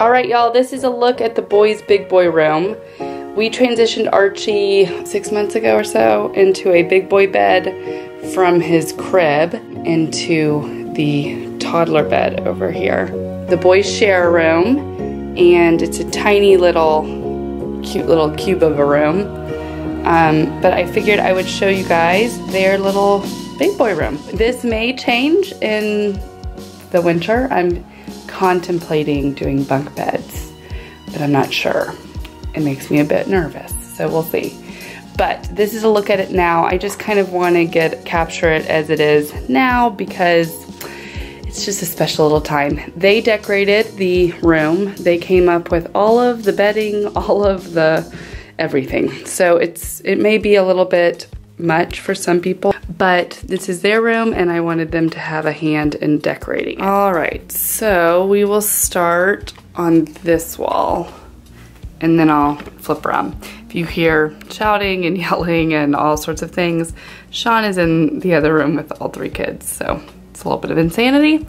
Alright y'all, this is a look at the boys' big boy room. We transitioned Archie 6 months ago or so into a big boy bed from his crib into the toddler bed over here. The boys share a room, and it's a tiny little, cute little cube of a room. But I figured I would show you guys their little big boy room. This may change in the winter. I'm contemplating doing bunk beds, but I'm not sure. It makes me a bit nervous, so we'll see. But this is a look at it now. I just kind of want to capture it as it is now because it's just a special little time. They decorated the room. They came up with all of the bedding, all of the everything. So it may be a little bit much for some people, but this is their room and I wanted them to have a hand in decorating it. All right, so we will start on this wall and then I'll flip around. If you hear shouting and yelling and all sorts of things, Sean is in the other room with all 3 kids, so it's a little bit of insanity.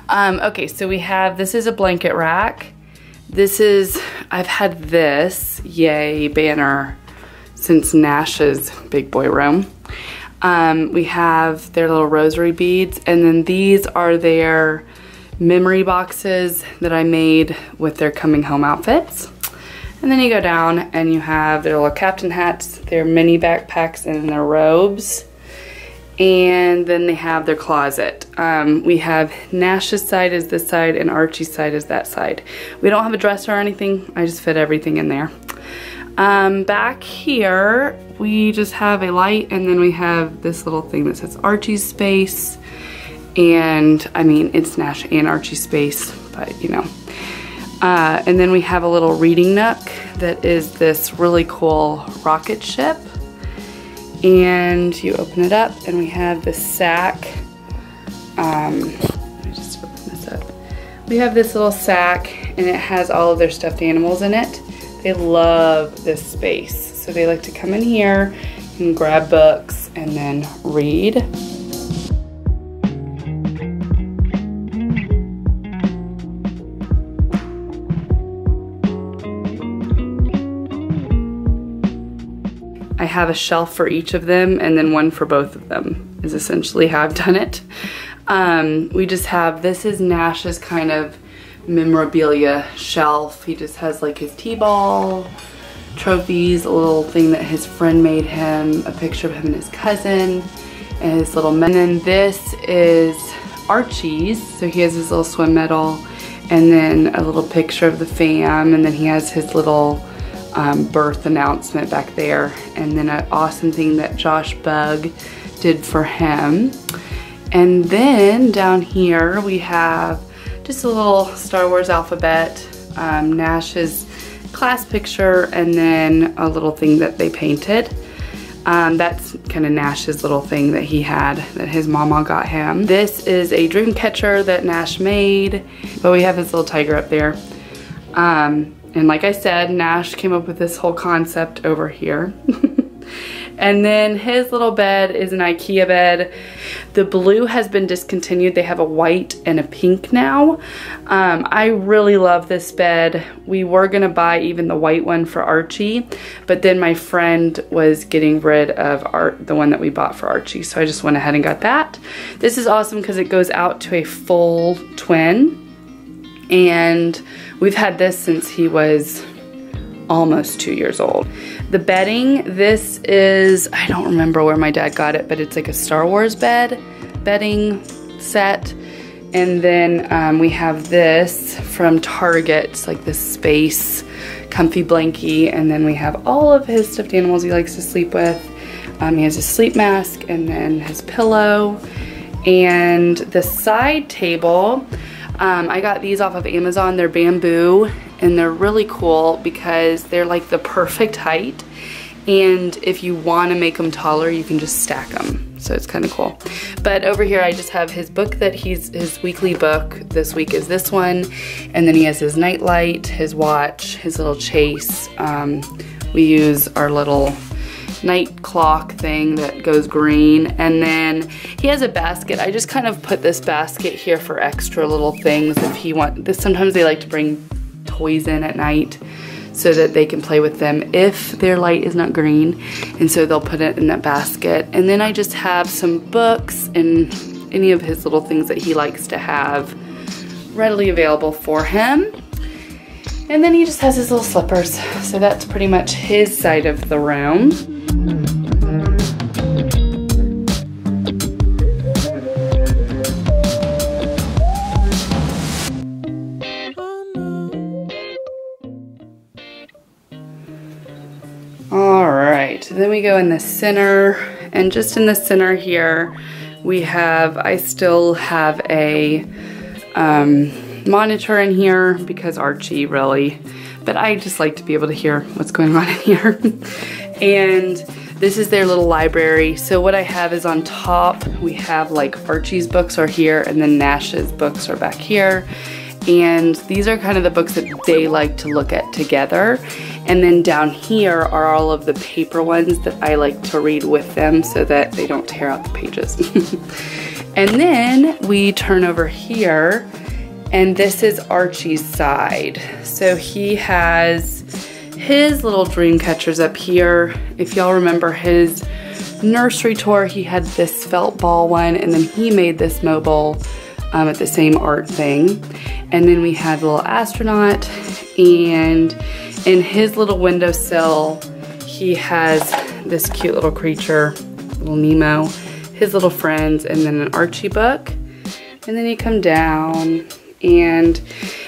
Okay, so this is a blanket rack. I've had this, yay, banner since Nash's big boy room. We have their little rosary beads, and then these are their memory boxes that I made with their coming home outfits. And then you go down and you have their little captain hats, their mini backpacks, and their robes. And then they have their closet. We have Nash's side is this side and Archie's side is that side. We don't have a dresser or anything. I just fit everything in there. Back here, we just have a light, and then we have this little thing that says Archie's space. And I mean, it's Nash and Archie's space, but you know. And then we have a little reading nook that is this really cool rocket ship. And you open it up and we have this sack. Let me just open this up. We have this little sack and it has all of their stuffed animals in it. They love this space. So they like to come in here and grab books and then read. I have a shelf for each of them and then one for both of them is essentially how I've done it. We just have, this is Nash's kind of memorabilia shelf. He just has like his t-ball, trophies, a little thing that his friend made him, a picture of him and his cousin, and his little men. And then this is Archie's, so he has his little swim medal, and then a little picture of the fam, and then he has his little birth announcement back there, and then an awesome thing that Josh Bug did for him. And then down here we have just a little Star Wars alphabet, Nash's class picture, and then a little thing that they painted. That's kind of Nash's little thing that he had that his mama got him. This is a dream catcher that Nash made, but we have this little tiger up there. And like I said, Nash came up with this whole concept over here. And then his little bed is an IKEA bed. The blue has been discontinued. They have a white and a pink now. I really love this bed. We were gonna buy even the white one for Archie, but then my friend was getting rid of the one that we bought for Archie, so I just went ahead and got that. This is awesome because it goes out to a full twin. And we've had this since he was almost 2 years old. The bedding, this is, I don't remember where my dad got it, but it's like a Star Wars bedding set. And then we have this from Target. It's like this space comfy blankie. And then we have all of his stuffed animals he likes to sleep with. He has his sleep mask and then his pillow. And the side table, I got these off of Amazon. They're bamboo and they're really cool because they're like the perfect height. And if you want to make them taller, you can just stack them. So it's kind of cool. But over here, I just have his book that his weekly book. This week is this one. And then he has his night light, his watch, his little chase. We use our little night clock thing that goes green, and then he has a basket. I just kind of put this basket here for extra little things if he wants. Sometimes they like to bring toys in at night so that they can play with them if their light is not green. And so they'll put it in that basket. And then I just have some books and any of his little things that he likes to have readily available for him. And then he just has his little slippers. So that's pretty much his side of the room. Then we go in the center, and just in the center here we have, I still have a monitor in here because Archie really, but I just like to be able to hear what's going on in here. And this is their little library. So what I have is on top, we have like Archie's books are here, and then Nash's books are back here. And these are kind of the books that they like to look at together. And then down here are all of the paper ones that I like to read with them so that they don't tear out the pages. And then we turn over here, and this is Archie's side. So he has his little dream catchers up here. If y'all remember his nursery tour, he had this felt ball one, and then he made this mobile at the same art thing. And then we had the little astronaut, and in his little windowsill, he has this cute little creature, little Nemo, his little friends, and then an Archie book. And then you come down, and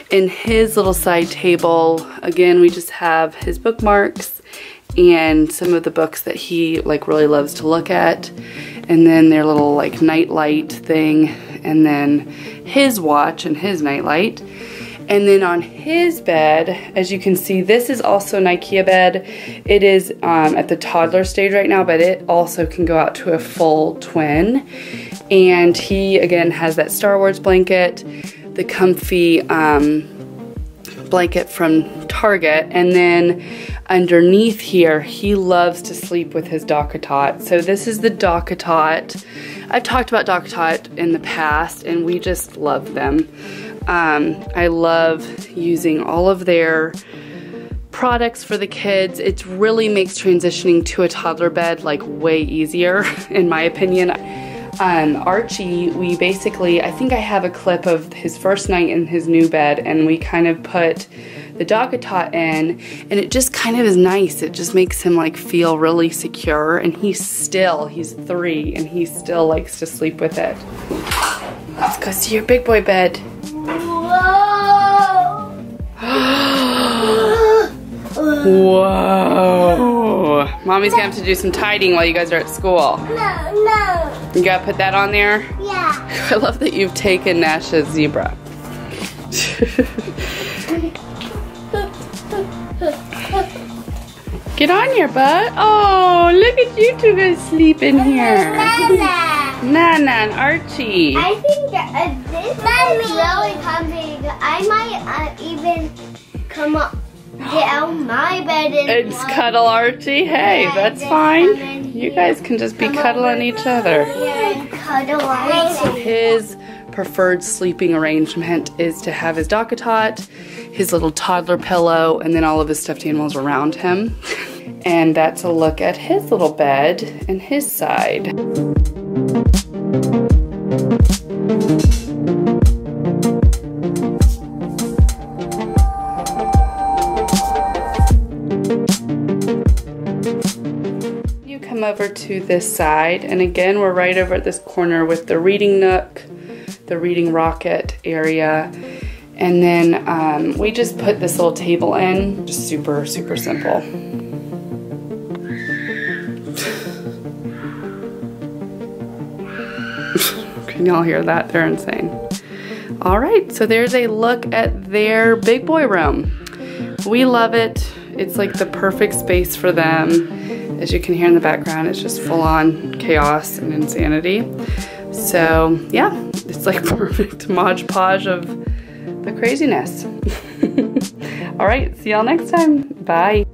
in his little side table, again, we just have his bookmarks and some of the books that he like really loves to look at. And then their little like night light thing, and then his watch and his night light. And then on his bed, as you can see, this is also an IKEA bed. It is at the toddler stage right now, but it also can go out to a full twin. And he, again, has that Star Wars blanket, the comfy blanket from Target. And then underneath here, he loves to sleep with his DockATot. So this is the DockATot. I've talked about DockATot in the past, and we just love them. I love using all of their products for the kids. It really makes transitioning to a toddler bed like way easier, in my opinion. Archie, we basically, I think I have a clip of his first night in his new bed, and we kind of put the DockATot in, and it just kind of is nice. It just makes him like feel really secure, and he's 3, and he still likes to sleep with it. Let's go see your big boy bed. Whoa. Mommy's gonna have to do some tidying while you guys are at school. No. You gotta put that on there? Yeah. I love that you've taken Nash's zebra. Get on your butt. Oh, look at you two guys sleep in here. Nana and Archie. I think this is really comfy. I might even come up, get out my bed and cuddle Archie. Hey, that's fine. You guys can just be cuddling each other. Yeah, cuddle Archie. His preferred sleeping arrangement is to have his DockATot, his little toddler pillow, and then all of his stuffed animals around him. And that's a look at his little bed and his side. You come over to this side, and again, we're right over at this corner with the reading nook, the reading rocket area. And then we just put this little table in, just super, super simple. Can y'all hear that? They're insane. All right, so there's a look at their big boy room. We love it. It's like the perfect space for them. As you can hear in the background, it's just full on chaos and insanity. So yeah, it's like perfect Mod Podge of the craziness. All right, see y'all next time. Bye.